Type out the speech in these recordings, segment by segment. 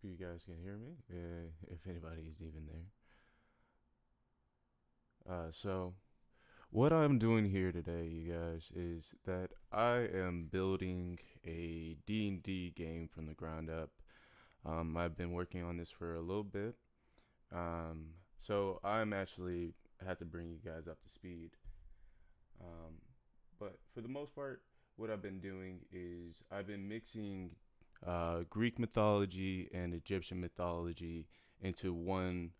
you guys can hear me, if anybody's even there. So what I'm doing here today, you guys, is that I am building a D&D game from the ground up. I've been working on this for a little bit. So I'm actually had to bring you guys up to speed. Um, but for the most part, what I've been doing is I've been mixing Greek mythology and Egyptian mythology into one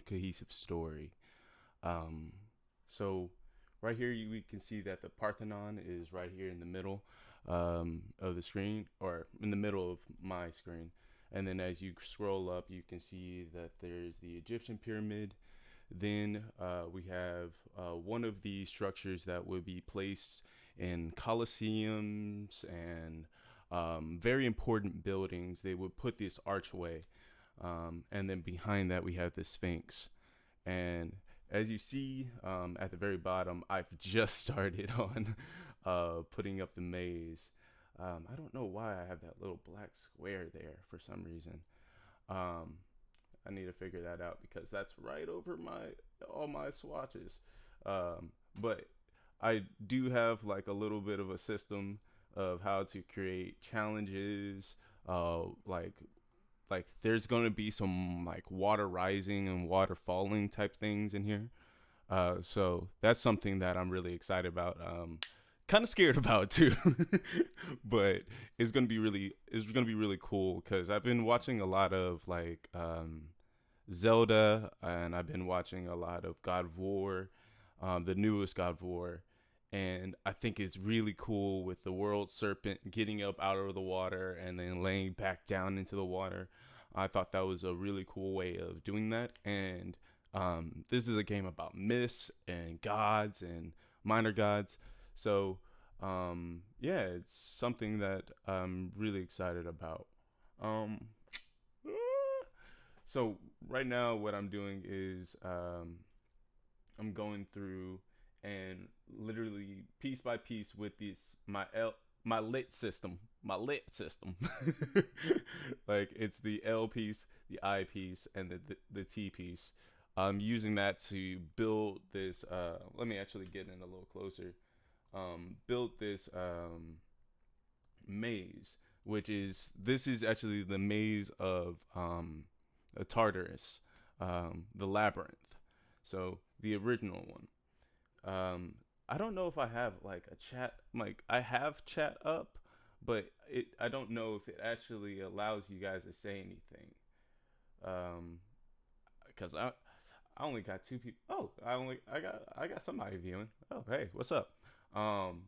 cohesive story. Um, so right here we can see that the Parthenon is right here in the middle of the screen, or in the middle of my screen. And then as you scroll up, you can see that there's the Egyptian pyramid. Then we have one of the structures that would be placed in coliseums and very important buildings. They would put this archway, and then behind that we have the Sphinx. And as you see at the very bottom, I've just started on putting up the maze. I don't know why I have that little black square there for some reason. Um, I need to figure that out because that's right over my all my swatches. But I do have like a little bit of a system of how to create challenges. Like there's gonna be some like water rising and water falling type things in here. So that's something that I'm really excited about. Kind of scared about too, but it's gonna be really cool because I've been watching a lot of like Zelda, and I've been watching a lot of God of War, the newest God of War, and I think it's really cool with the world serpent getting up out of the water and then laying back down into the water. I thought that was a really cool way of doing that, and this is a game about myths and gods and minor gods. So yeah, it's something that I'm really excited about. Um, so right now, what I'm doing is I'm going through and literally piece by piece with this my lit system. Like it's the L piece, the I piece, and the T piece. I'm using that to build this. Let me actually get in a little closer. Built this maze, which is this is actually the maze of Tartarus, the labyrinth. So the original one. I don't know if I have like a chat. Like I have chat up, but I don't know if it actually allows you guys to say anything. Because I only got two people. Oh, I got somebody viewing. Oh, hey, what's up? Um,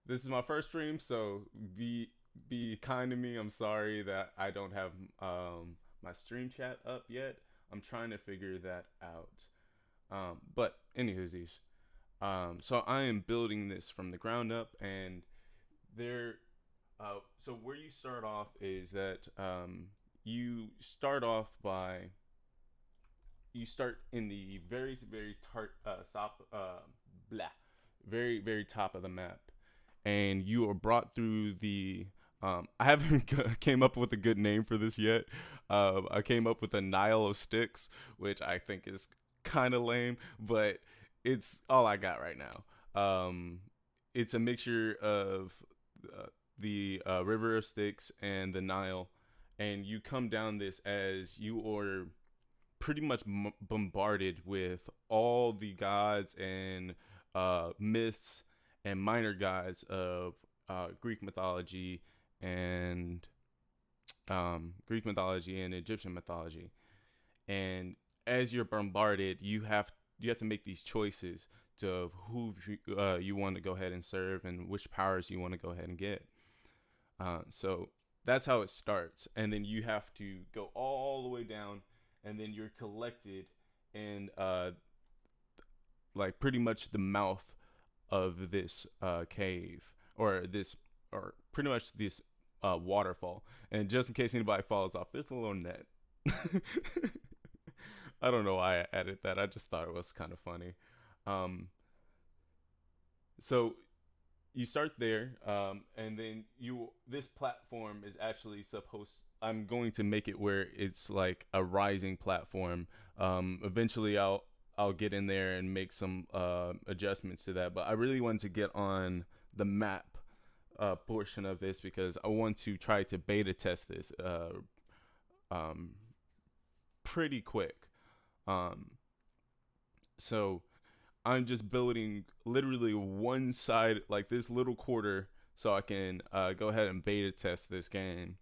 this is my first stream, so be kind to me. I'm sorry that I don't have my stream chat up yet. I'm trying to figure that out. But anywhoosies, so I am building this from the ground up, and there. So where you start off is that you start off by you start in the very blah, very top of the map, and you are brought through the. I haven't came up with a good name for this yet. I came up with a Nile of Sticks, which I think is kind of lame, but it's all I got right now. It's a mixture of the River of Styx and the Nile, and you come down this as you are pretty much bombarded with all the gods and myths and minor gods of Greek mythology and Greek mythology and Egyptian mythology. And as you're bombarded, you have to make these choices to who you want to go ahead and serve and which powers you want to go ahead and get. So that's how it starts, and then you have to go all the way down, and then you're collected in like pretty much the mouth of this cave or this or pretty much this waterfall. And just in case anybody falls off, there's a little net. I don't know why I added that. I just thought it was kind of funny. Um, so you start there, and then you this platform is actually supposed. I'm going to make it where it's like a rising platform. Eventually, I'll get in there and make some adjustments to that. But I really want to get on the map portion of this because I want to try to beta test this um, pretty quick. Um, so I'm just building literally one side, like this little quarter, so I can go ahead and beta test this game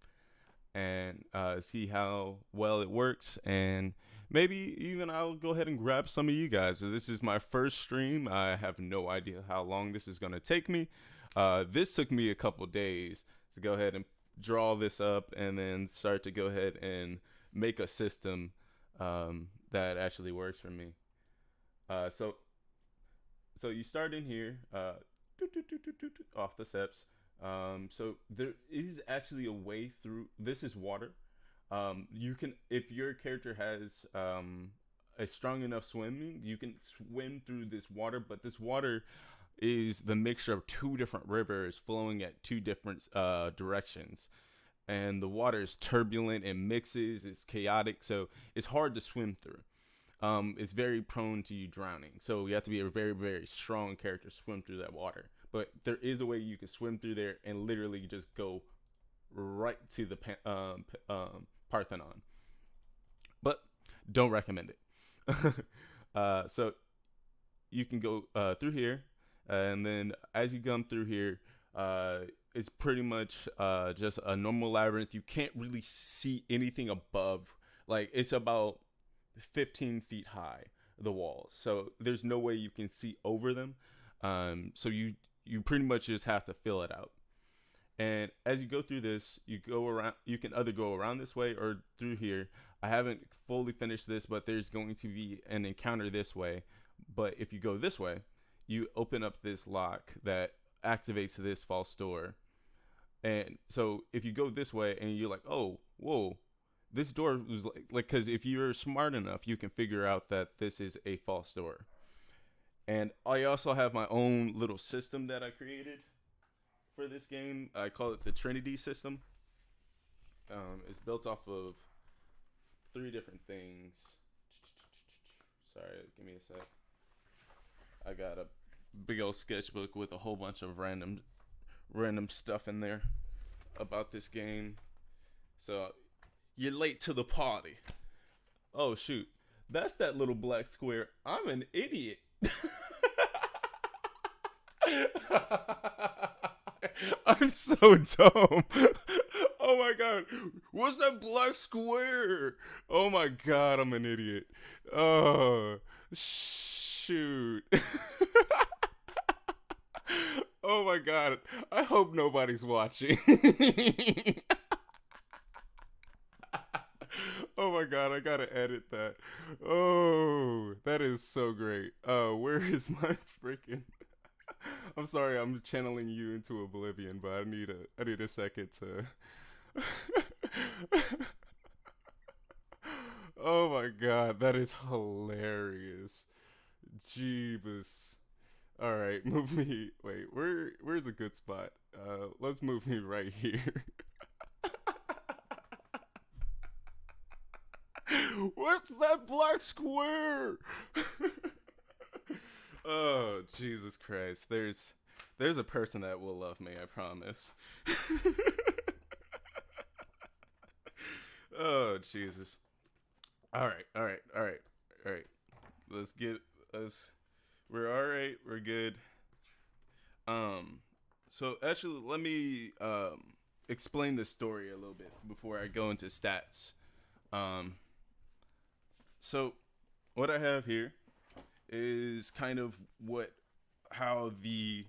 and see how well it works. And maybe even I'll go ahead and grab some of you guys. So this is my first stream. I have no idea how long this is going to take me. This took me a couple days to go ahead and draw this up and then start to go ahead and make a system that actually works for me. So you start in here, off the steps. So there is actually a way through. This is water. You can, if your character has a strong enough swimming, you can swim through this water. But this water is the mixture of two different rivers flowing at two different directions, and the water is turbulent and mixes. It's chaotic, so it's hard to swim through. It's very prone to you drowning. So you have to be a very, very strong character to swim through that water. But there is a way you can swim through there and literally just go right to the Parthenon. But don't recommend it. So you can go through here, and then as you come through here, it's pretty much just a normal labyrinth. You can't really see anything above. Like, it's about 15 feet high, the walls, so there's no way you can see over them. So you pretty much just have to fill it out. And as you go through this, you go around. You can either go around this way or through here. I haven't fully finished this, but there's going to be an encounter this way. But if you go this way, you open up this lock that activates this false door. And so if you go this way and you're like, oh, whoa, this door was like, because if you're smart enough, you can figure out that this is a false door. And I also have my own little system that I created for this game. I call it the Trinity system. It's built off of three different things. Sorry, give me a sec. I got a big old sketchbook with a whole bunch of random stuff in there about this game. So you're late to the party. Oh shoot, that's that little black square. I'm an idiot. I'm so dumb. Oh my god. What's that black square? Oh my god, I'm an idiot. Oh, shoot. Oh my god. I hope nobody's watching. Oh my god, I gotta edit that. Oh, that is so great. Where is my freaking? I'm sorry, I'm channeling you into oblivion, but I need a second to. Oh my god, that is hilarious. Jeebus. All right, move me. Wait, where's a good spot? Let's move me right here. What's that black square? Oh, Jesus Christ. There's a person that will love me, I promise. Oh, Jesus. All right, all right, all right, all right. Let's get us. We're all right. We're good. Um, so actually, let me explain the story a little bit before I go into stats. Um, so what I have here is kind of how the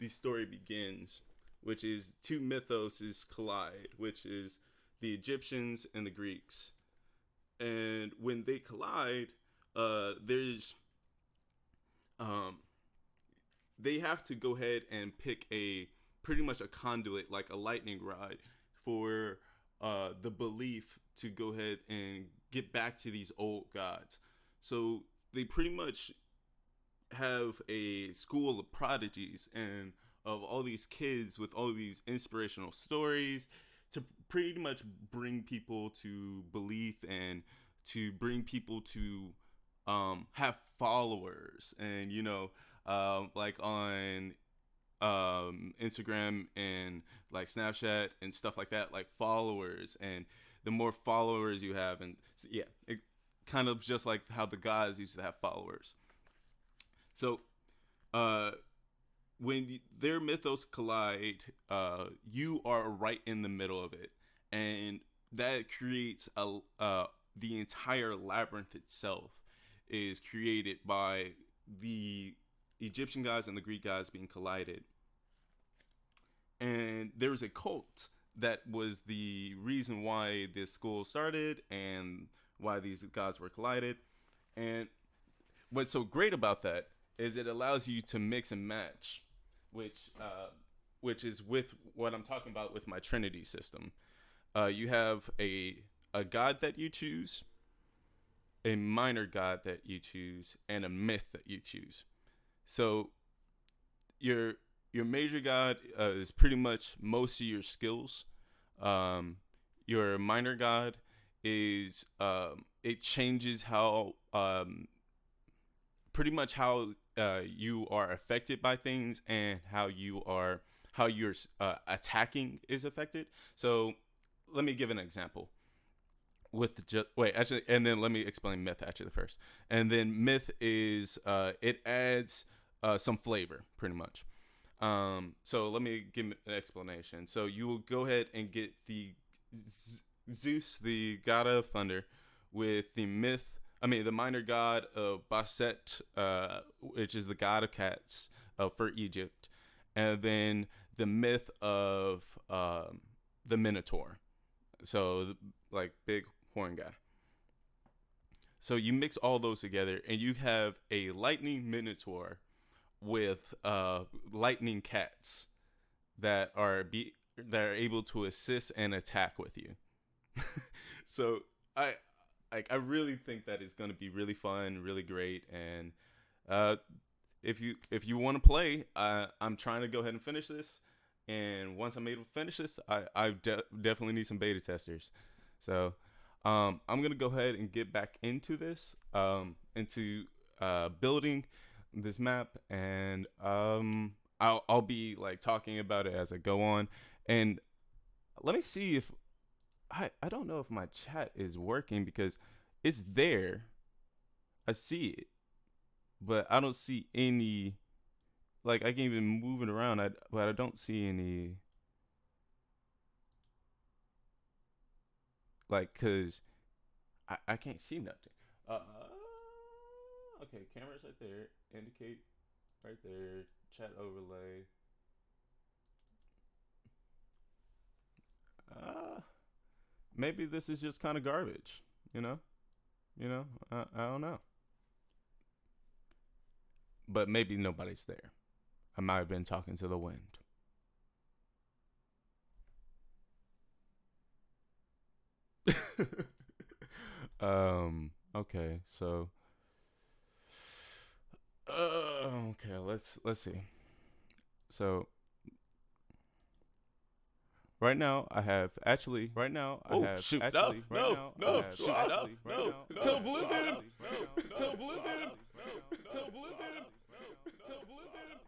story begins, which is two mythoses collide, which is the Egyptians and the Greeks. And when they collide, there's they have to go ahead and pick a pretty much a conduit, like a lightning rod, for the belief to go ahead and get back to these old gods. So they pretty much have a school of prodigies, and of all these kids with all these inspirational stories to pretty much bring people to belief and to bring people to have followers. And like on Instagram and like Snapchat and stuff like that, like followers. And the more followers you have, and yeah, it kind of just like how the gods used to have followers. So uh when their mythos collide, you are right in the middle of it, and that creates a the entire labyrinth itself is created by the Egyptian gods and the Greek gods being collided. And there was a cult that was the reason why this school started and why these gods were collided. And what's so great about that is it allows you to mix and match, which is with what I'm talking about with my Trinity system. You have a god that you choose, a minor god that you choose, and a myth that you choose. So your major god is pretty much most of your skills. Your minor god is it changes how pretty much how you are affected by things and how your attacking is affected. So let me give an example. Wait, actually, and then let me explain myth actually first. And then myth is it adds some flavor, pretty much. So let me give an explanation. So you will go ahead and get the Zeus, the god of thunder, with the the minor god of Bastet, which is the god of cats for Egypt, and then the myth of the Minotaur, so like big horn guy. So you mix all those together, and you have a lightning Minotaur with lightning cats that are able to assist and attack with you. So I really think that it's going to be really fun, really great. And if you want to play, I'm trying to go ahead and finish this. And once I'm able to finish this, I definitely need some beta testers. So I'm going to go ahead and get back into this, into building this map. And I'll be like talking about it as I go on. And let me see if I don't know if my chat is working because it's there. I see it, but I don't see any. Like I can even move it around, but I don't see any. Like, cause I can't see nothing. Okay, camera's right there. Indicate right there. Chat overlay. Maybe this is just kind of garbage. You know. I don't know. But maybe nobody's there. I might have been talking to the wind. Okay, so okay, let's see. So right now I have actually right now I have shoot, actually no, right no, now no, I have shoot, actually no, right no, now to I have oblivion, actually to oblivion, to oblivion, to oblivion, to oblivion.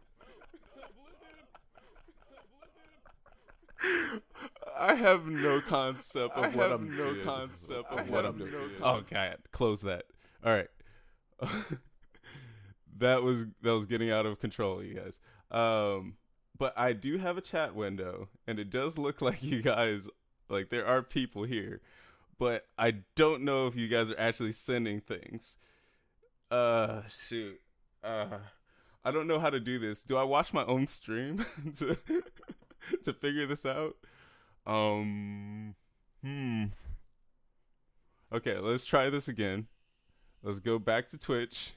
I have no concept of what I'm no doing. concept of what I'm doing. Oh god, close that. All right. that was getting out of control, you guys. But I do have a chat window, and it does look like you guys, like there are people here, but I don't know if you guys are actually sending things. Shoot. I don't know how to do this. Do I watch my own stream to to figure this out? Um, hmm. Okay, let's try this again. Let's go back to Twitch.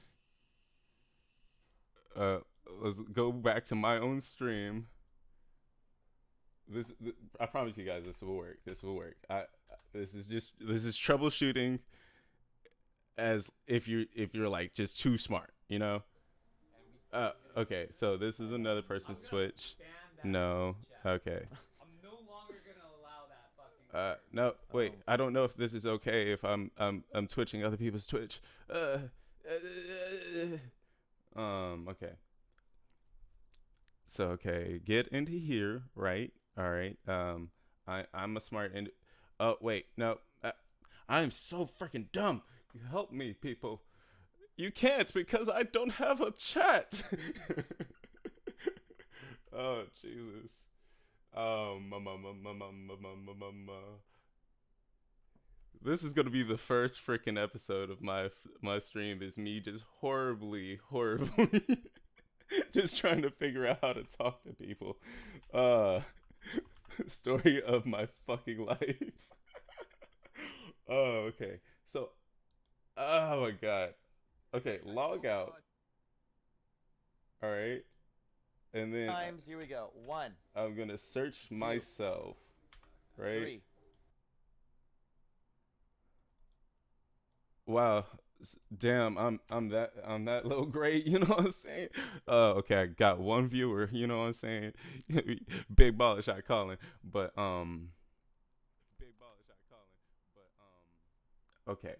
Uh, let's go back to my own stream. I promise you guys, this will work. This will work. This is troubleshooting. As if you're like just too smart, you know. Okay, so this is another person's Twitch. No. Okay. No. Wait. I don't know if this is okay if I'm twitching other people's Twitch. Okay. So okay, get into here, right? All right. I'm a smart and. Oh wait, no. I'm so freaking dumb. Help me, people. You can't because I don't have a chat. Oh Jesus. This is gonna be the first freaking episode of my stream. Is me just horribly, just trying to figure out how to talk to people. Uh, Story of my fucking life. Oh, okay. So, oh my god. Okay, log out. All right, and then Times. Here we go. One, I'm gonna search myself. Right. three. Wow. Damn, I'm that low grade, you know what I'm saying? Okay, I got one viewer, you know what I'm saying? Big baller shot calling, but okay.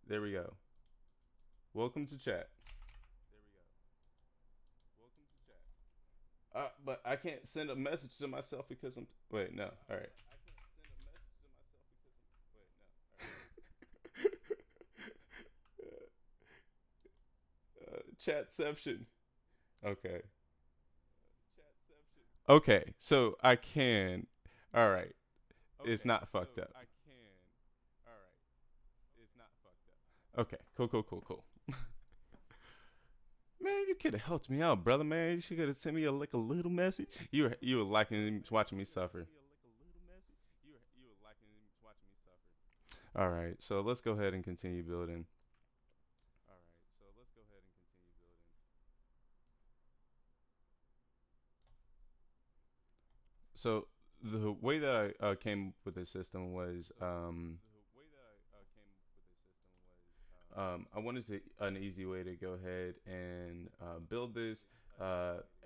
There we go. Welcome to chat. But I can't send a message to myself because I'm wait, no. All right. Chatception. Okay. Okay, so I can. All right. It's not fucked up. Okay, cool. Man, you could have helped me out, brother. Man, you could have sent me like a little message. You were liking watching me suffer. All right, so let's go ahead and continue building. So the way that I came up with this system was I wanted an easy way to go ahead and build this,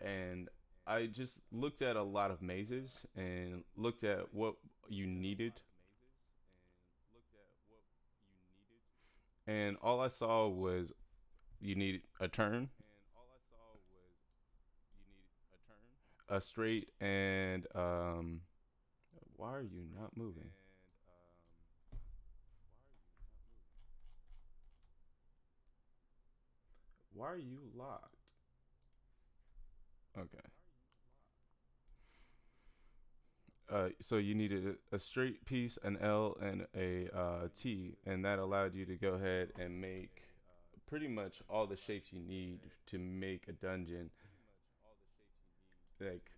and I just looked at a lot of mazes and looked at what you needed, and all I saw was you need a turn, a straight, and why are you not moving? Why are you locked? Okay. So you needed a straight piece, an L, and a T, and that allowed you to go ahead and make pretty much all the shapes you need to make a dungeon. Like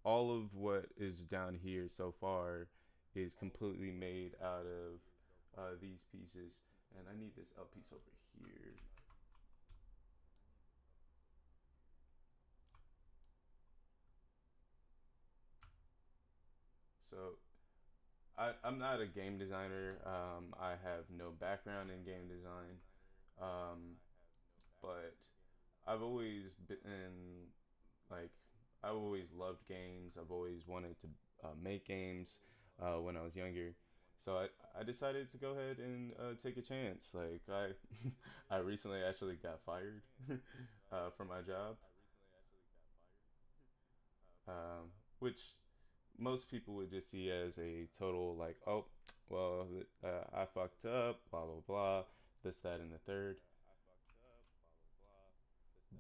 all of what is down here so far is completely made out of these pieces, and I need this L piece over here. So I'm not a game designer. I have no background in game design, um, but I've always been like I've always loved games. I've always wanted to make games when I was younger. So I decided to go ahead and take a chance. Like I recently actually got fired from my job, um, which most people would just see as a total like, oh, well, I fucked up, blah blah blah, this that and the third.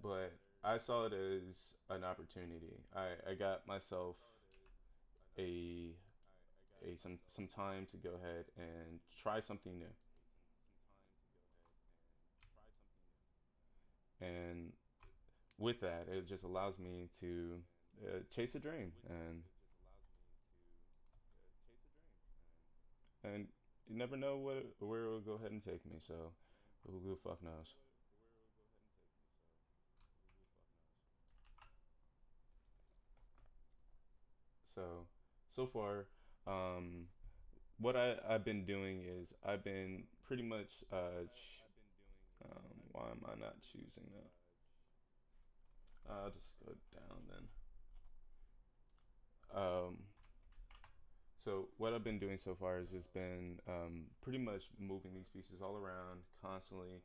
But I saw it as an opportunity. I got myself a some time to go ahead and try something new, and with that, it just allows me to chase a dream, and you never know where it will go ahead and take me. So who the fuck knows? So so far, um, what I've been doing is I've been pretty much why am I not choosing that? I'll just go down then. Um, so what I've been doing so far has just been pretty much moving these pieces all around, constantly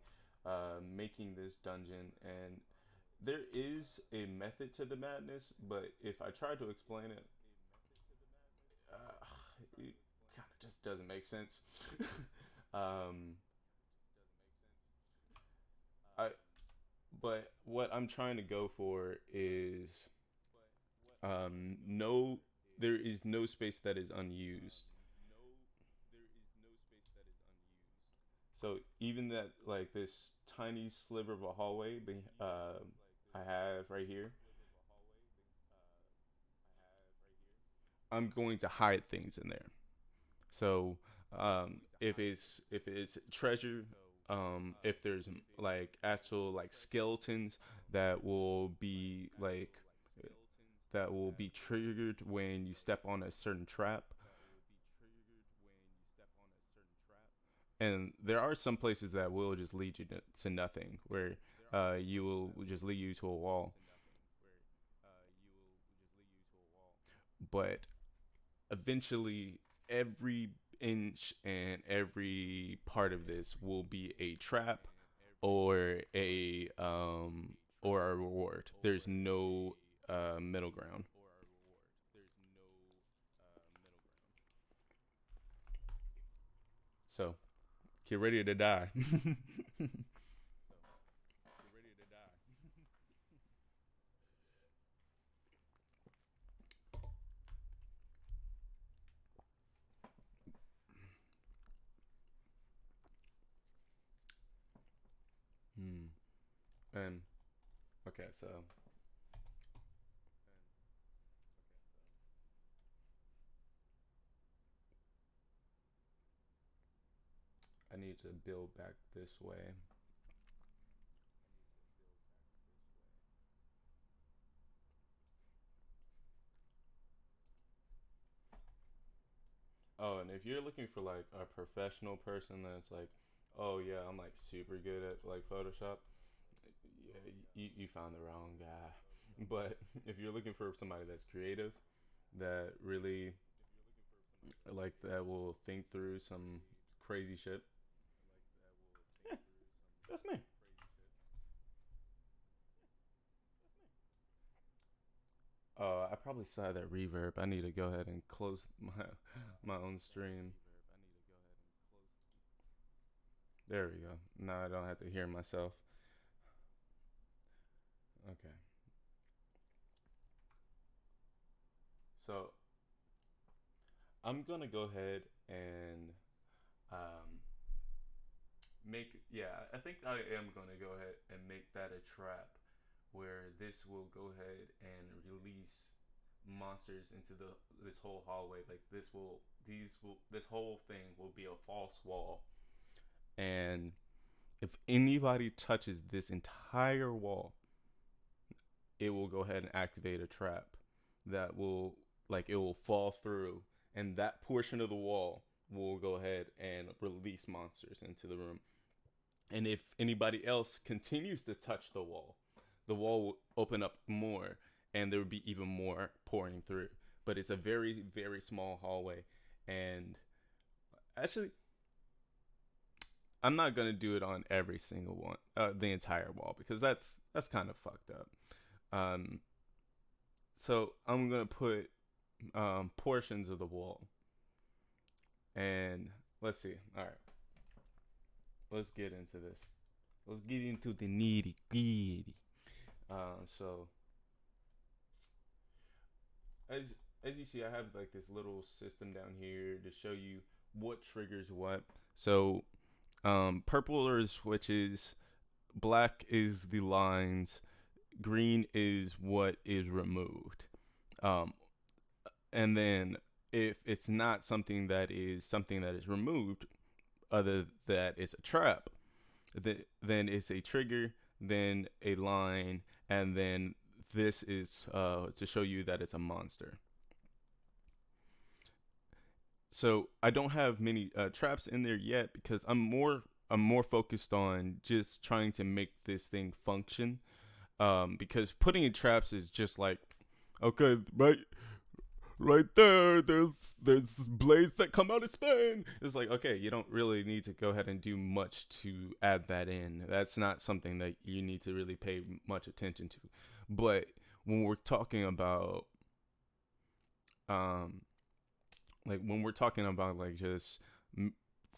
making this dungeon. And there is a method to the madness, but if I try to explain it, it kind of just doesn't make sense. um, I but what I'm trying to go for is no, there is no space that is unused. So even that like this tiny sliver of a hallway I have right here, I'm going to hide things in there. So if it's treasure, if there's like actual like skeletons that will be like that will be triggered when you step on a certain trap. And there are some places that will just lead you to nothing, where you will just lead you to a wall. But eventually, every inch and every part of this will be a trap or a reward. There's no middle ground. So get ready to die. Hmm. And okay, so I need to build back this way. Oh, and if you're looking for like a professional person that's like, oh yeah, I'm like super good at like Photoshop, yeah, you found the wrong guy. But if you're looking for somebody that's creative, that really like that will think through some crazy shit, yeah, that's me. I probably saw that reverb. I need to go ahead and close my own stream. There we go. Now I don't have to hear myself. Okay. So I'm gonna go ahead and um, make yeah. I think I am gonna go ahead and make that a trap where this will go ahead and release monsters into the this whole hallway. Like this whole thing will be a false wall, and if anybody touches this entire wall, it will go ahead and activate a trap that will like it will fall through, and that portion of the wall will go ahead and release monsters into the room. And if anybody else continues to touch the wall will open up more, and there will be even more pouring through. But it's a very very small hallway, and actually I'm not gonna do it on every single one, the entire wall, because that's kind of fucked up. Um, so I'm gonna put portions of the wall, and let's see. All right, let's get into this. Let's get into the nitty gritty. So as as you see, I have like this little system down here to show you what triggers what. So purple are switches, black is the lines, green is what is removed. Um, and then if it's not something that is removed, other that it's a trap, then it's a trigger, then a line, and then this is to show you that it's a monster. So I don't have many traps in there yet because I'm more focused on just trying to make this thing function. Because putting in traps is just like, okay, right there, there's blades that come out of Spain. It's like, okay, you don't really need to go ahead and do much to add that in. That's not something that you need to really pay much attention to. But when we're talking about um like when we're talking about like just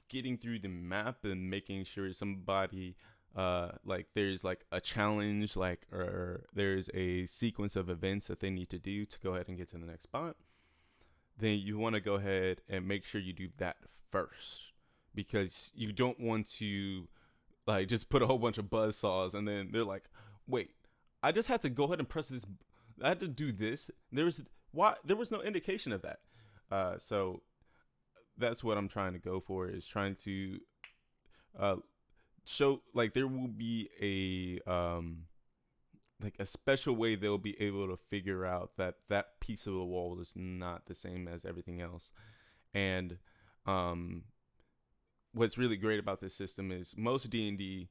getting through the map and making sure somebody like there's like a challenge, like, or there's a sequence of events that they need to do to go ahead and get to the next spot, then you want to go ahead and make sure you do that first, because you don't want to like just put a whole bunch of buzz saws and then they're like, wait, I just had to go ahead and press this, I had to do this, there was no indication of that. So that's what I'm trying to go for, is trying to uh, show like there will be a special way they'll be able to figure out that that piece of the wall is not the same as everything else. And um, what's really great about this system is most D&D,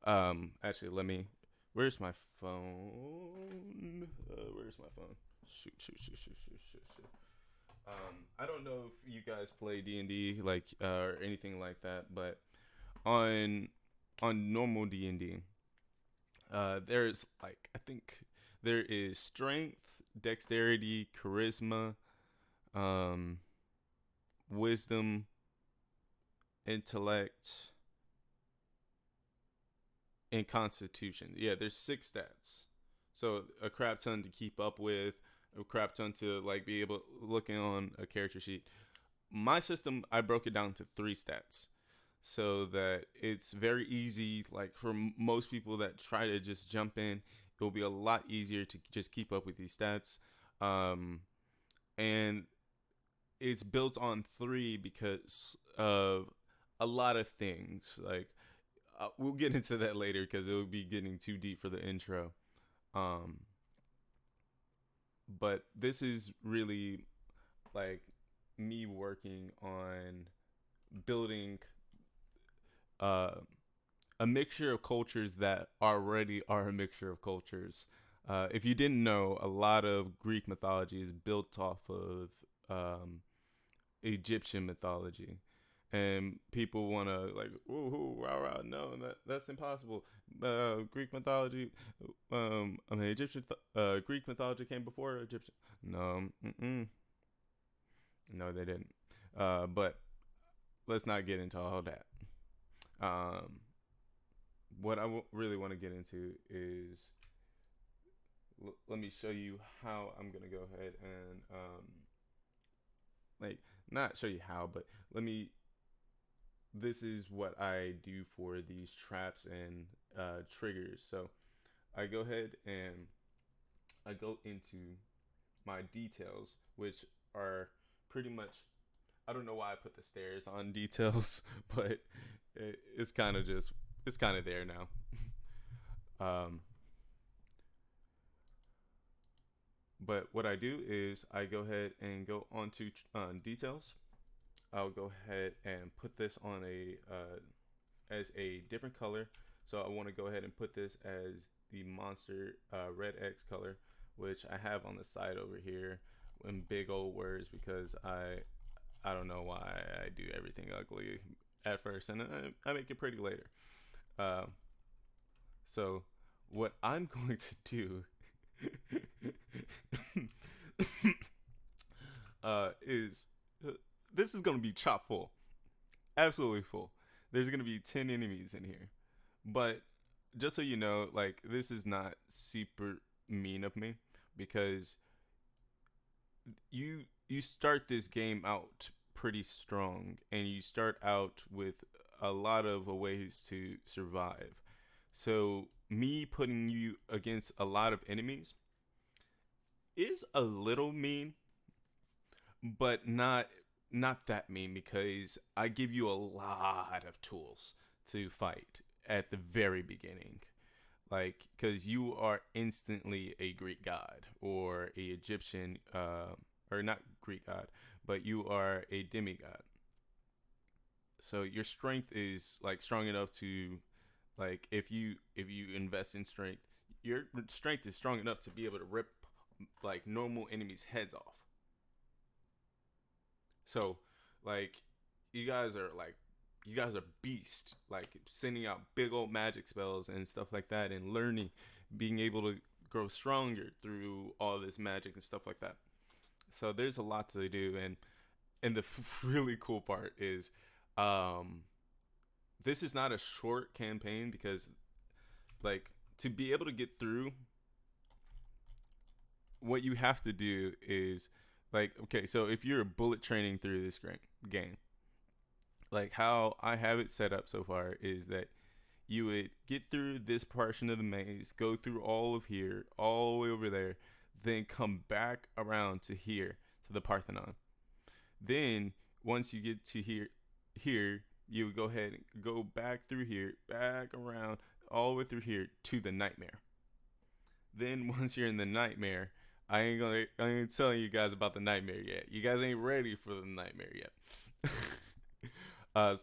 actually, let me, where's my phone? Where's my phone? Shoot. I don't know if you guys play D&D like or anything like that, but on normal D&D, there's like, I think there is strength, dexterity, charisma, um, wisdom, intellect, and constitution. Yeah, there's 6 stats. So a crap ton to keep up with, a crap ton to like be able looking on a character sheet. My system, I broke it down to 3 stats, so that it's very easy. Like for most people that try to just jump in, it will be a lot easier to just keep up with these stats. And it's built on 3 because of a lot of things. Like we'll get into that later because it would be getting too deep for the intro. Um, but this is really like me working on building uh, a mixture of cultures that already are a mixture of cultures. If you didn't know, a lot of Greek mythology is built off of um, Egyptian mythology, and people want to like, woohoo, rah rah. No, that's impossible. Greek mythology, I mean Egyptian, Greek mythology came before Egyptian. No, no, they didn't. But let's not get into all that. Um, what I really want to get into is let me show you how I'm gonna go ahead and like not show you how, but let me. This is what I do for these traps and triggers. So I go ahead and I go into my details, which are pretty much. I don't know why I put the stairs on details, but it's kind of just it's kind of there now. um, but what I do is I go ahead and go onto details. I'll go ahead and put this on a as a different color. So I want to go ahead and put this as the monster red X color, which I have on the side over here in big old words because I don't know why I do everything ugly at first, and I make it pretty later. Uh, so what I'm going to do is this is going to be chock full, absolutely full. There's going to be 10 enemies in here, but just so you know, like this is not super mean of me because you start this game out pretty strong and you start out with a lot of ways to survive. So me putting you against a lot of enemies is a little mean, but not that mean because I give you a lot of tools to fight at the very beginning. Like, because you are instantly a Greek god or a Egyptian, or not Greek god, but you are a demigod. So your strength is like strong enough to, like, if you invest in strength, your strength is strong enough to be able to rip like normal enemies' heads off. So, like, you guys are beasts, like sending out big old magic spells and stuff like that, and learning, being able to grow stronger through all this magic and stuff like that. So there's a lot to do, and the really cool part is, um, this is not a short campaign because, like, to be able to get through, what you have to do is, like, okay, so if you're bullet training through this game, like how I have it set up so far is that you would get through this portion of the maze, go through all of here, all the way over there, then come back around to here, to the Parthenon. Then once you get to here, you would go ahead and go back through here, back around, all the way through here to the nightmare. Then once you're in the nightmare, I ain't telling you guys about the nightmare yet. You guys ain't ready for the nightmare yet. uh,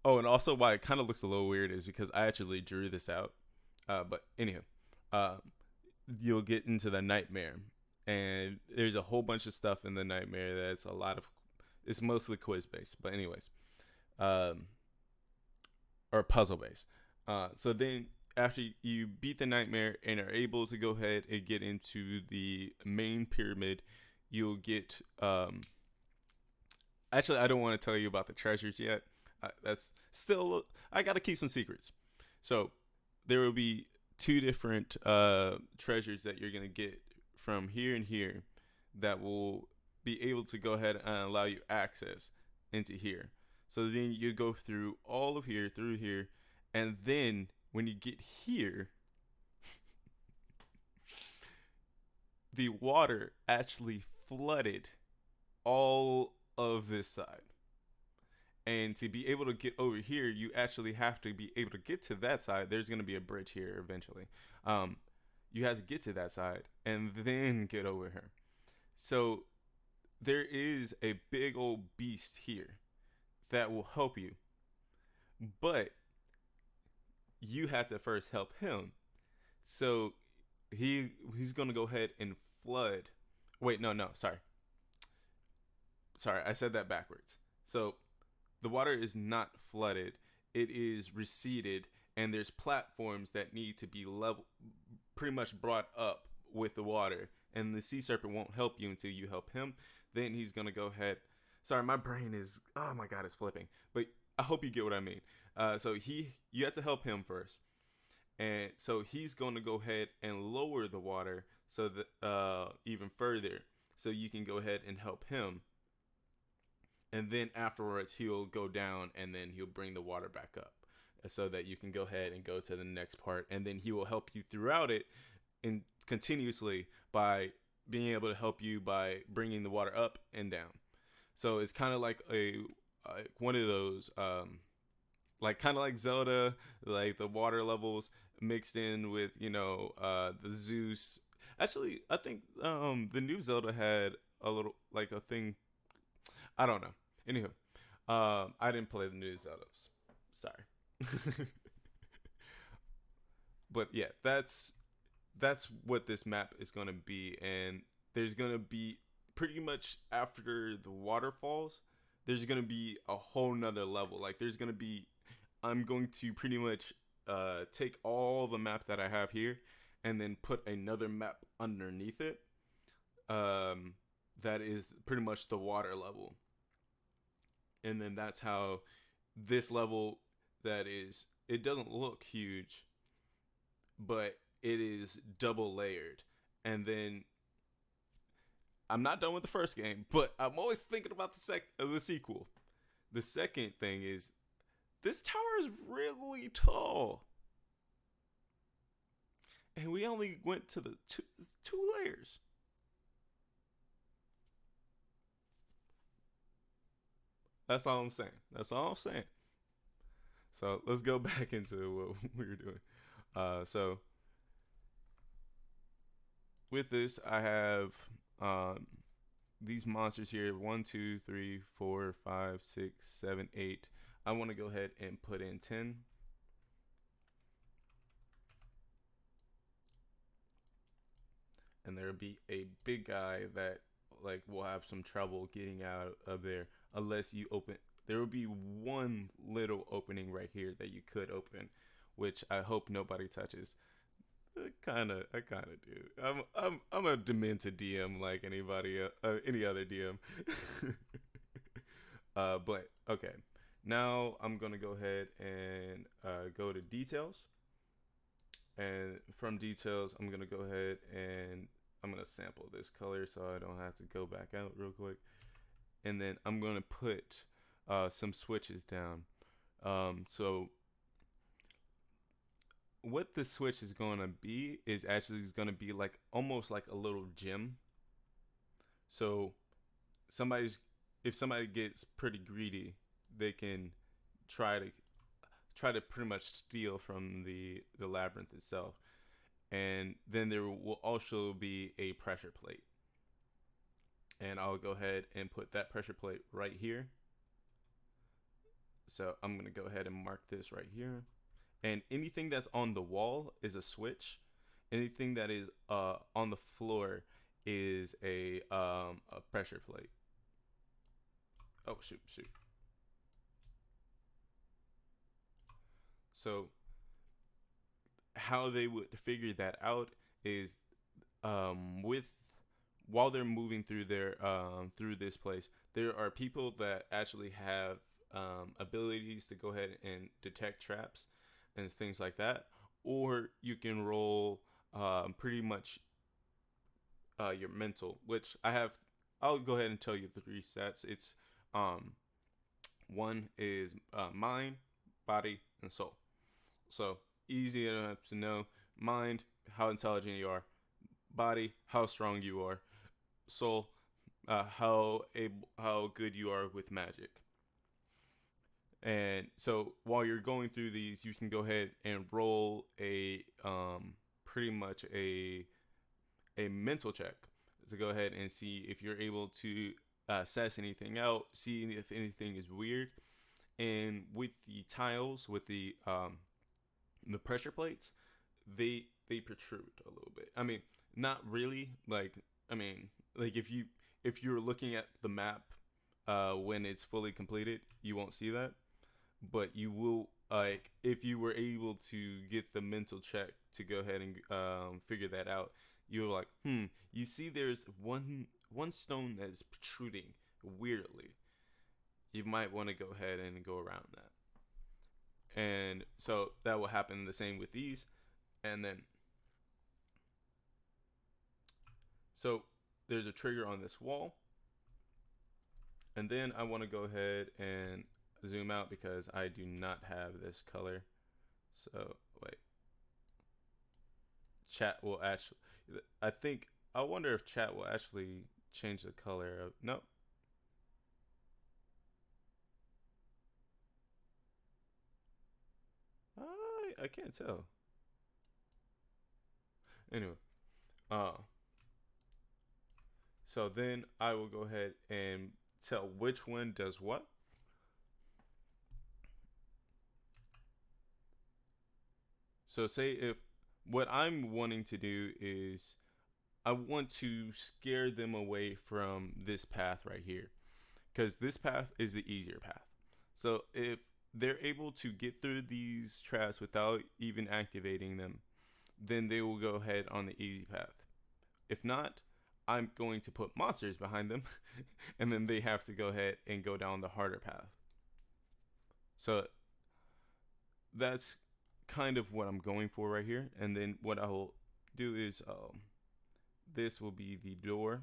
oh, and also why it kind of looks a little weird is because I actually drew this out. But anyhow, uh, you'll get into the nightmare, and there's a whole bunch of stuff in the nightmare that's a lot of. It's mostly quiz based, but anyways, um, or puzzle based. So then after you beat the nightmare and are able to go ahead and get into the main pyramid, you'll get actually, I don't want to tell you about the treasures yet. That's still, I gotta keep some secrets. So there will be two different treasures that you're gonna get from here and here that will be able to go ahead and allow you access into here. So then you go through all of here, through here, and then when you get here, the water actually flooded all of this side. And to be able to get over here, you actually have to be able to get to that side. There's going to be a bridge here eventually. You have to get to that side and then get over here. So there is a big old beast here that will help you. But you have to first help him. So he's going to go ahead and flood. Wait, no, sorry. Sorry, I said that backwards. So the water is not flooded. It is receded, and there's platforms that need to be level, pretty much brought up with the water. And the sea serpent won't help you until you help him. Then he's gonna go ahead. Sorry, my brain is, oh my god, it's flipping. But I hope you get what I mean. So you have to help him first, and so he's going to go ahead and lower the water so that even further, so you can go ahead and help him. And then afterwards, he'll go down and then he'll bring the water back up so that you can go ahead and go to the next part. And then he will help you throughout it and continuously by being able to help you by bringing the water up and down. So it's kind of like one of those, like kind of like Zelda, like the water levels mixed in with, the Zeus. Actually, I think the new Zelda had a little, like a thing. I don't know. Anywho, I didn't play the new Zeldas. Sorry. But yeah, that's what this map is going to be. And there's going to be pretty much after the waterfalls, there's going to be a whole nother level. Like there's going to be, I'm going to pretty much take all the map that I have here and then put another map underneath it. That is pretty much the water level. And then that's how this level it doesn't look huge, but it is double layered. And then I'm not done with the first game, but I'm always thinking about the sequel. The second thing is this tower is really tall. And we only went to the two layers. That's all I'm saying. So let's go back into what we were doing. So with this, I have these monsters here: 1, 2, 3, 4, 5, 6, 7, 8. I want to go ahead and put in 10. and there'll be a big guy that like will have some trouble getting out of there unless you open. There will be one little opening right here that you could open, which I hope nobody touches. I kind of do. I'm a demented DM like anybody, any other DM. But okay, now I'm gonna go ahead and go to details, and from details, I'm gonna go ahead and I'm gonna sample this color so I don't have to go back out real quick, and then I'm gonna put some switches down. So what the switch is gonna be is actually is gonna be like almost like a little gym. So somebody's if somebody gets pretty greedy, they can try to pretty much steal from the labyrinth itself. And then there will also be a pressure plate. And I'll go ahead and put that pressure plate right here. So I'm going to go ahead and mark this right here. And anything that's on the wall is a switch. Anything that is on the floor is a pressure plate. Oh, shoot. So how they would figure that out is with while they're moving through their through this place, there are people that actually have abilities to go ahead and detect traps and things like that, or you can roll pretty much your mental, which I have. I'll go ahead and tell you the three stats. It's um, one is mind, body, and soul. So easy enough to know. Mind, how intelligent you are. Body, how strong you are. Soul, how good you are with magic. And so while you're going through these, you can go ahead and roll a pretty much a mental check to go ahead and see if you're able to assess anything out, see if anything is weird. And with the tiles, with the pressure plates, they protrude a little bit. I mean, not really. Like if you're looking at the map when it's fully completed, you won't see that, but you will like if you were able to get the mental check to go ahead and figure that out. You're like, you see, there's one stone that is protruding weirdly. You might want to go ahead and go around that, and so that will happen the same with these, and then so there's a trigger on this wall. And then I want to go ahead and zoom out because I do not have this color. So wait, chat will actually, I wonder if chat will actually change the color of, nope. I can't tell. Anyway, uh, so then I will go ahead and tell which one does what. So say if what I'm wanting to do is I want to scare them away from this path right here, because this path is the easier path. So if they're able to get through these traps without even activating them, then they will go ahead on the easy path. If not, I'm going to put monsters behind them, and then they have to go ahead and go down the harder path. So that's kind of what I'm going for right here. And then what I will do is this will be the door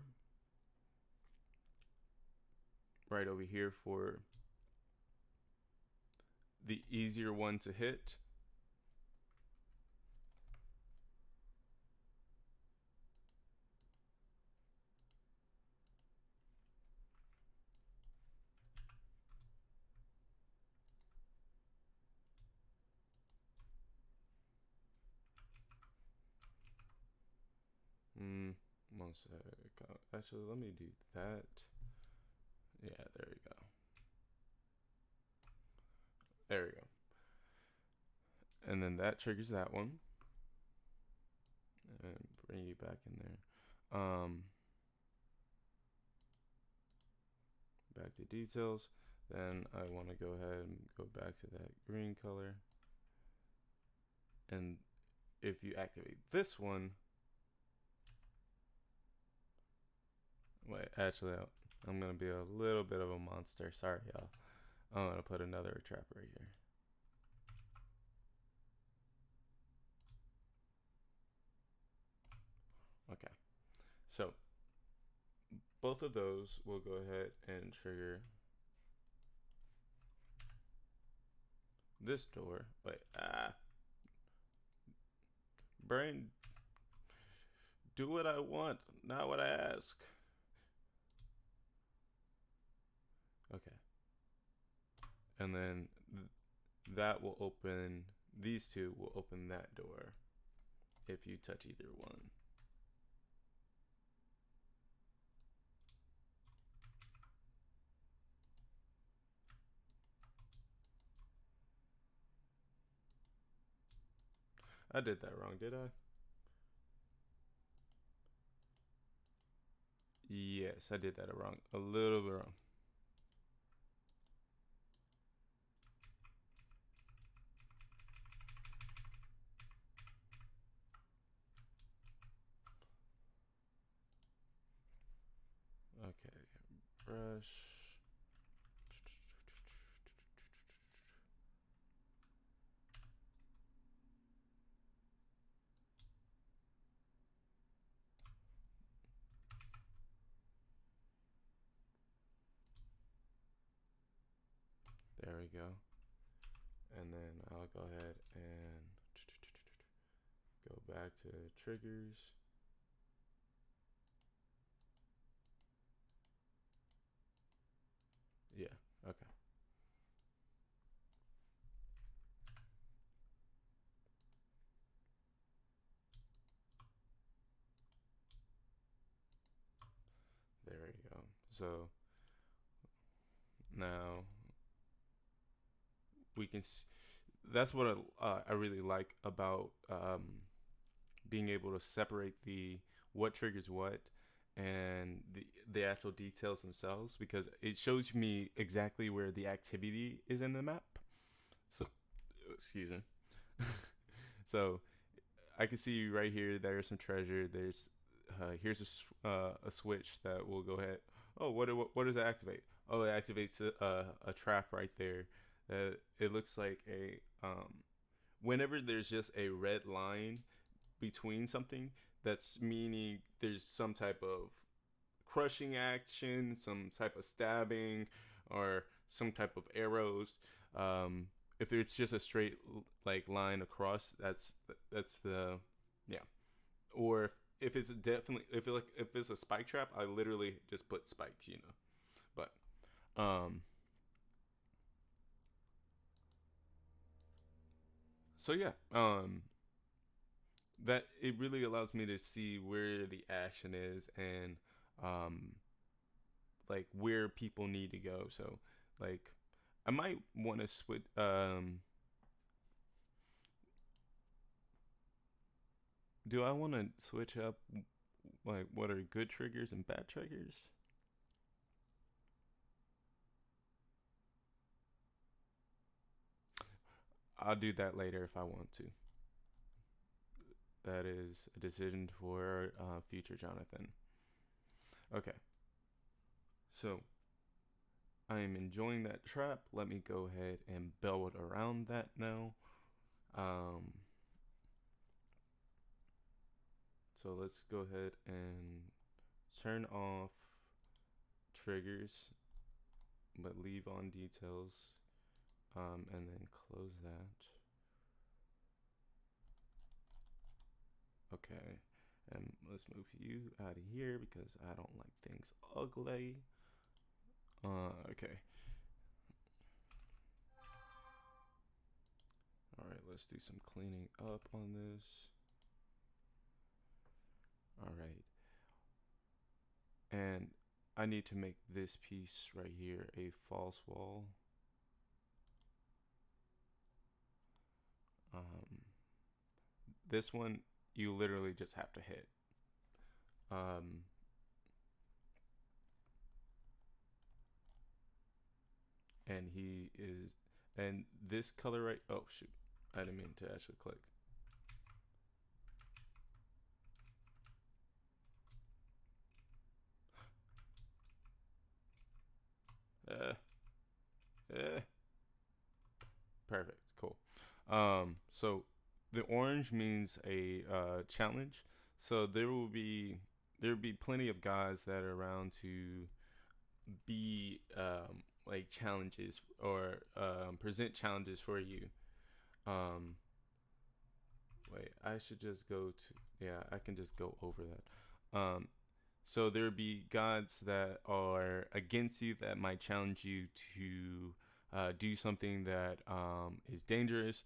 right over here for the easier one to hit. One sec. Actually, let me do that. Yeah, there we go. There we go. And then that triggers that one. And bring you back in there. Um, back to details. Then I want to go ahead and go back to that green color. And if you activate this one, wait, actually, I'm going to be a little bit of a monster. Sorry, y'all. I'm going to put another trap right here. Okay. So both of those will go ahead and trigger this door. Wait, brain, do what I want, not what I ask. Okay. And then that will open, these two will open that door if you touch either one. I did that wrong, did I? Yes, I did that wrong. A little bit wrong. Okay, brush. There we go. And then I'll go ahead and go back to triggers. Yeah, okay. There we go. So now we can see, that's what I really like about being able to separate the what triggers what and the actual details themselves, because it shows me exactly where the activity is in the map. So excuse me. So I can see right here there's some treasure. There's here's a switch that will go ahead. Oh, what does it activate? Oh, it activates a trap right there. It looks like a whenever there's just a red line between something, that's meaning there's some type of crushing action, some type of stabbing, or some type of arrows. If it's just a straight like line across, that's the yeah. Or if it's definitely if it's a spike trap, I literally just put spikes, you know. But so yeah, that it really allows me to see where the action is and um like where people need to go. So like I might want to switch do I want to switch up like what are good triggers and bad triggers? I'll do that later if I want to. That is a decision for future Jonathan. Okay. So I am enjoying that trap. Let me go ahead and build around that now. Um, so let's go ahead and turn off triggers, but leave on details, and then close that. Okay, and let's move you out of here because I don't like things ugly. Okay. All right, let's do some cleaning up on this. All right. And I need to make this piece right here a false wall. Um, this one, you literally just have to hit. Um, and he is, and this color right. Oh shoot, I didn't mean to actually click. Uh, uh, Perfect, cool. So the orange means a challenge. So there will be plenty of guys that are around to be like challenges or present challenges for you. Um, Wait, I should just go to yeah, I can just go over that. So there would be gods that are against you that might challenge you to do something that is dangerous,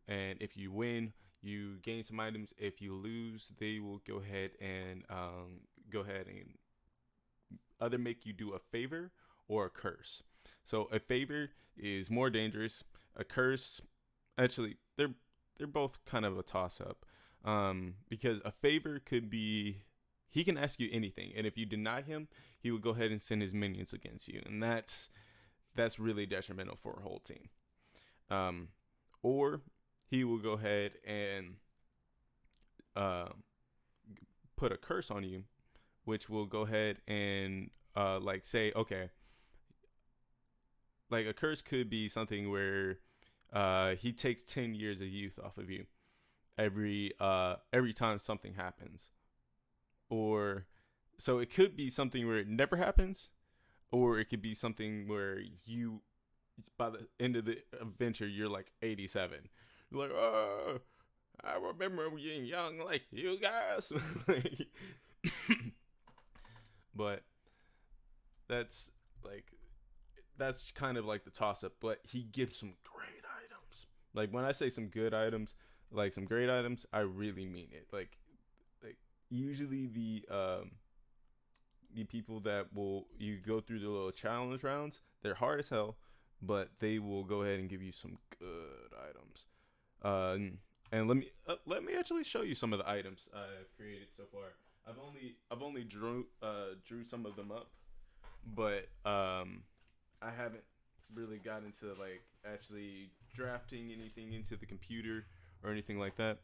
and if you win, you gain some items. If you lose, they will go ahead and either make you do a favor or a curse. So a favor is more dangerous. A curse, actually, they're both kind of a toss up, because a favor could be he can ask you anything, and if you deny him, he will go ahead and send his minions against you, and that's really detrimental for a whole team. Um, or he will go ahead and uh, put a curse on you, which will go ahead and like say, okay, like a curse could be something where he takes 10 years of youth off of you every time something happens, or so it could be something where it never happens, or it could be something where you by the end of the adventure you're like 87. You're like, oh, I remember being young like you guys. But that's like that's kind of like the toss up, but he gives some great items. Like when I say some good items, like some great items, I really mean it. Like usually the people that will you go through the little challenge rounds, they're hard as hell, but they will go ahead and give you some good items. And let me actually show you some of the items I've created so far. I've only drew some of them up, but I haven't really got into like actually drafting anything into the computer or anything like that.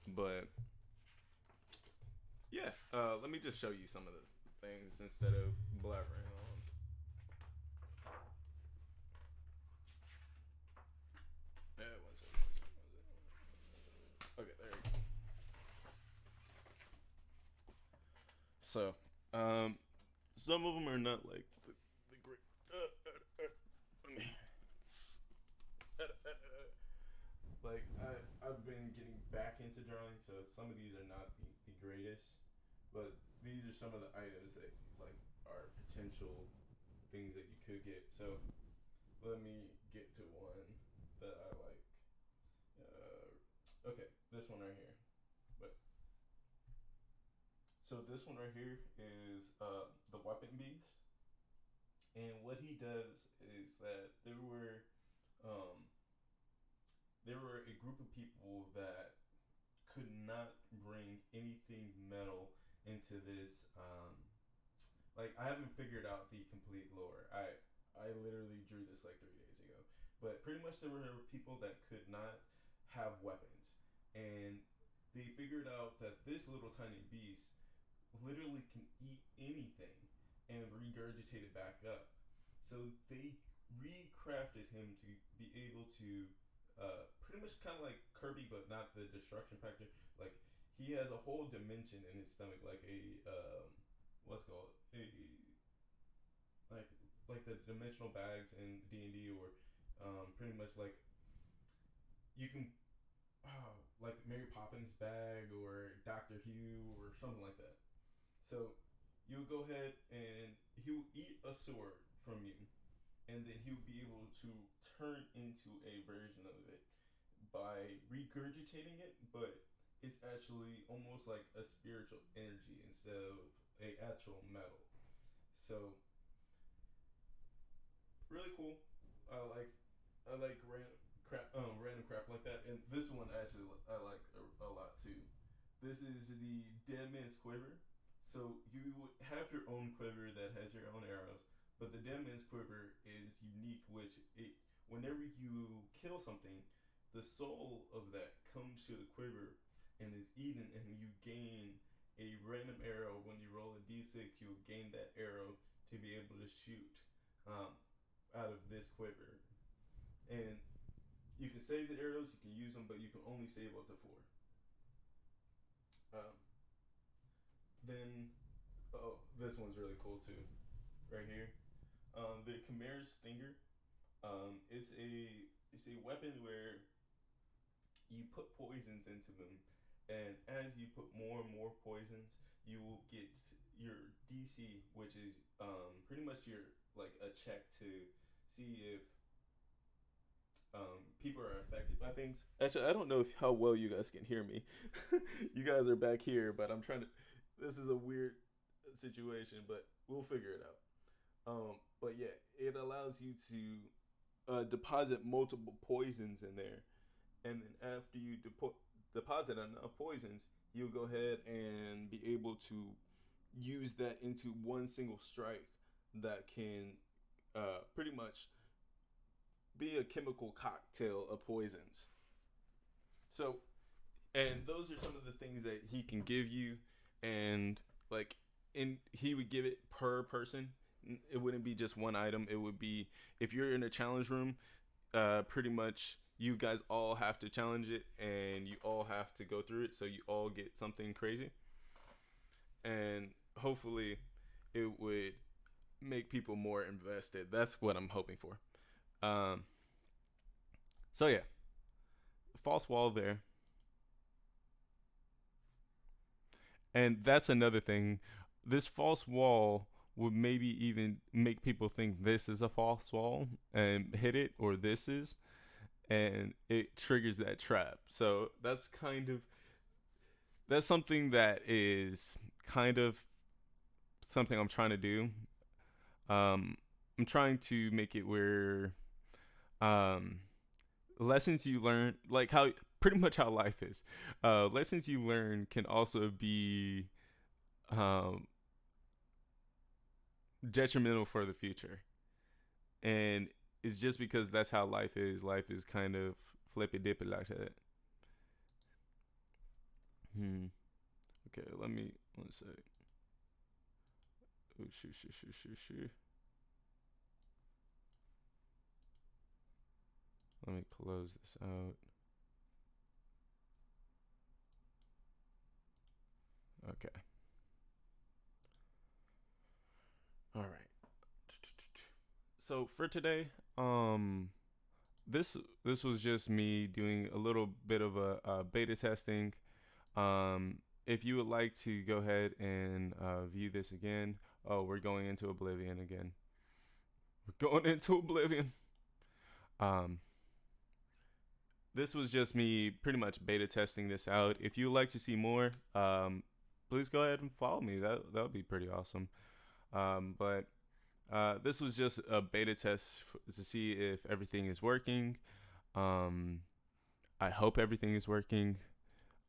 But yeah, let me just show you some of the things instead of blabbering on. Yeah, one second. Okay, there you go. So, um, some of them are not like the great. Let me. Like I've been getting back into drawing, so some of these are not the greatest, but these are some of the items that like are potential things that you could get. So let me get to one that I like. Okay, this one right here. But so this one right here is the weapon beast, and what he does is that um, there were a group of people that could not bring anything metal into this. Like I haven't figured out the complete lore. I literally drew this like 3 days ago, but pretty much there were people that could not have weapons, and they figured out that this little tiny beast literally can eat anything and regurgitate it back up. So they recrafted him to be able to pretty much kind of like Kirby, but not the destruction factor. Like he has a whole dimension in his stomach, like a what's it called a like like the dimensional bags in D&D, or pretty much like you can like Mary Poppins bag or Doctor Hugh or something like that. So you'll go ahead and he'll eat a sword from you, and then he'll be able to turn into a version of it by regurgitating it, but it's actually almost like a spiritual energy instead of a actual metal. So really cool. I like random crap like that, and this one actually I like a lot too. This is the Dead Man's Quiver. So you would have your own quiver that has your own arrows, but the dead man's quiver is unique, which it whenever you kill something, the soul of that comes to the quiver and is eaten, and you gain a random arrow. When you roll a d6, you'll gain that arrow to be able to shoot um, out of this quiver. And you can save the arrows, you can use them, but you can only save up to four. Um, then, oh, this one's really cool too, right here. The Khmer's Stinger. It's a weapon where you put poisons into them, and as you put more and more poisons, you will get your DC, which is pretty much your like a check to see if people are affected by things. Actually, I don't know how well you guys can hear me. You guys are back here, but I'm trying to. This is a weird situation, but we'll figure it out. But yeah, it allows you to deposit multiple poisons in there, and then after you deposit enough poisons, you'll go ahead and be able to use that into one single strike that can pretty much be a chemical cocktail of poisons. So, and those are some of the things that he can give you, and like, he would give it per person. It wouldn't be just one item. It would be if you're in a challenge room, pretty much you guys all have to challenge it, and you all have to go through it, so you all get something crazy, and hopefully, it would make people more invested. That's what I'm hoping for. Um, so yeah, false wall there, and that's another thing. This false wall would maybe even make people think this is a false wall and hit it, or this is, and it triggers that trap. So that's something that is kind of something I'm trying to do. I'm trying to make it where um, lessons you learn, like how pretty much how life is. Lessons you learn can also be um, detrimental for the future, and it's just because that's how life is. Life is kind of flippy dippy like that. Okay, let me one sec. Oh, shoot. Let me close this out. Okay. All right. So for today, this was just me doing a little bit of a beta testing. If you would like to go ahead and view this again, oh, we're going into Oblivion again. We're going into Oblivion. Um, this was just me pretty much beta testing this out. If you would like to see more, please go ahead and follow me. That would be pretty awesome. But this was just a beta test to see if everything is working. I hope everything is working.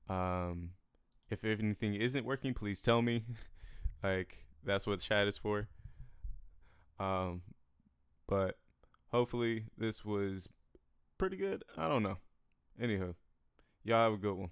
If anything isn't working, please tell me. Like, that's what chat is for. But hopefully this was pretty good. I don't know. Anywho, y'all have a good one.